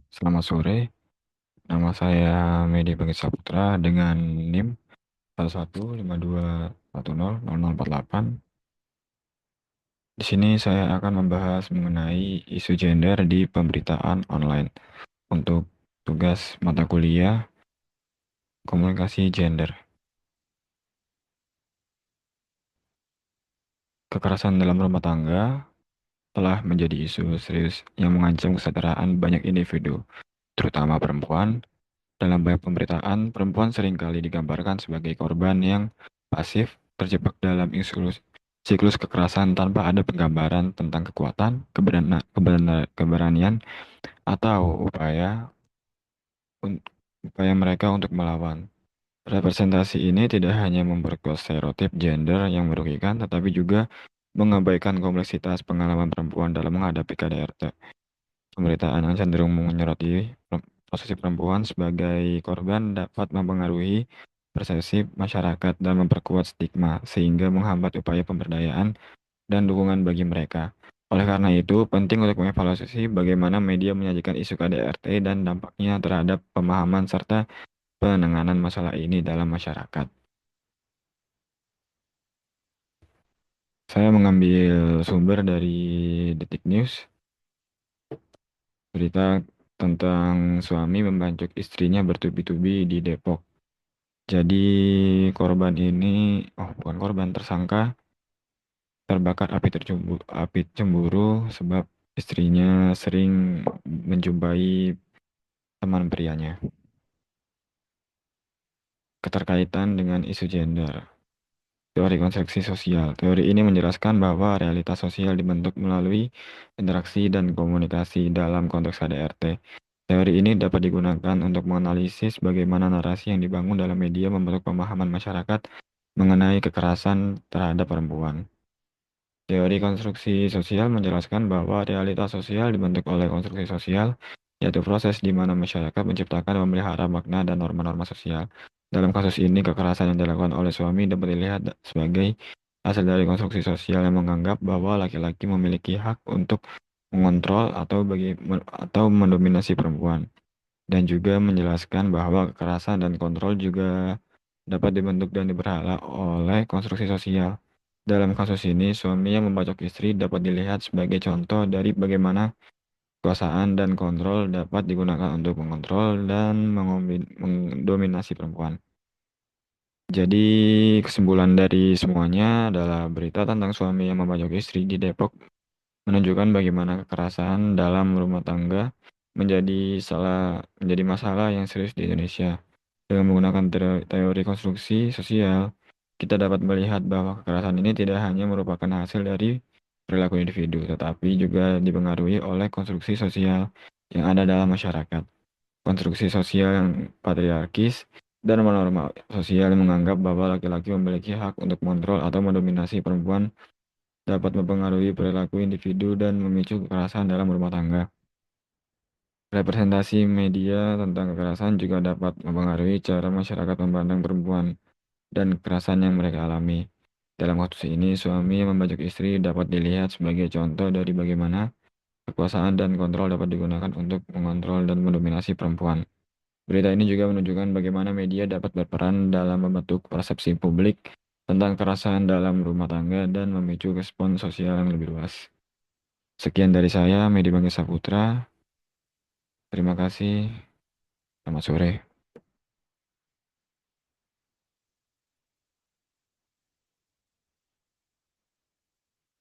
Selamat sore, nama saya Medi Bagi Saputra dengan NIM 1152100048. Di sini saya akan membahas mengenai isu gender di pemberitaan online untuk tugas mata kuliah komunikasi gender. Kekerasan dalam rumah tangga telah menjadi isu serius yang mengancam kesetaraan banyak individu, terutama perempuan. Dalam banyak pemberitaan, perempuan seringkali digambarkan sebagai korban yang pasif, terjebak dalam siklus kekerasan tanpa ada penggambaran tentang kekuatan, keberanian, atau upaya mereka untuk melawan. Representasi ini tidak hanya memperkuat stereotip gender yang merugikan, tetapi juga mengabaikan kompleksitas pengalaman perempuan dalam menghadapi KDRT. Pemberitaan yang cenderung menyoroti posisi perempuan sebagai korban dapat mempengaruhi persepsi masyarakat dan memperkuat stigma, sehingga menghambat upaya pemberdayaan dan dukungan bagi mereka. Oleh karena itu, penting untuk mengevaluasi bagaimana media menyajikan isu KDRT dan dampaknya terhadap pemahaman serta penanganan masalah ini dalam masyarakat. Saya mengambil sumber dari Detik News, berita tentang suami membacok istrinya bertubi-tubi di Depok. Jadi korban ini, bukan korban, tersangka terbakar api cemburu sebab istrinya sering menjumpai teman prianya. Keterkaitan dengan isu gender. Teori konstruksi sosial. Teori ini menjelaskan bahwa realitas sosial dibentuk melalui interaksi dan komunikasi dalam konteks KDRT. Teori ini dapat digunakan untuk menganalisis bagaimana narasi yang dibangun dalam media membentuk pemahaman masyarakat mengenai kekerasan terhadap perempuan. Teori konstruksi sosial menjelaskan bahwa realitas sosial dibentuk oleh konstruksi sosial, yaitu proses di mana masyarakat menciptakan dan memelihara makna dan norma-norma sosial. Dalam kasus ini, kekerasan yang dilakukan oleh suami dapat dilihat sebagai hasil dari konstruksi sosial yang menganggap bahwa laki-laki memiliki hak untuk mengontrol atau mendominasi perempuan, dan juga menjelaskan bahwa kekerasan dan kontrol juga dapat dibentuk dan diperhala oleh konstruksi sosial. Dalam kasus ini, suami yang membacok istri dapat dilihat sebagai contoh dari bagaimana kekuasaan dan kontrol dapat digunakan untuk mengontrol dan mendominasi perempuan. Jadi, kesimpulan dari semuanya adalah berita tentang suami yang membacok istri di Depok menunjukkan bagaimana kekerasan dalam rumah tangga menjadi masalah yang serius di Indonesia. Dengan menggunakan teori konstruksi sosial, kita dapat melihat bahwa kekerasan ini tidak hanya merupakan hasil dari perilaku individu, tetapi juga dipengaruhi oleh konstruksi sosial yang ada dalam masyarakat. Konstruksi sosial yang patriarkis dan norma sosial yang menganggap bahwa laki-laki memiliki hak untuk mengontrol atau mendominasi perempuan dapat mempengaruhi perilaku individu dan memicu kekerasan dalam rumah tangga. Representasi media tentang kekerasan juga dapat mempengaruhi cara masyarakat memandang perempuan dan kekerasan yang mereka alami. Dalam kasus ini, suami yang membacok istri dapat dilihat sebagai contoh dari bagaimana kekuasaan dan kontrol dapat digunakan untuk mengontrol dan mendominasi perempuan. Berita ini juga menunjukkan bagaimana media dapat berperan dalam membentuk persepsi publik tentang kekerasan dalam rumah tangga dan memicu respon sosial yang lebih luas. Sekian dari saya, Medi Bangga Saputra. Terima kasih. Selamat sore.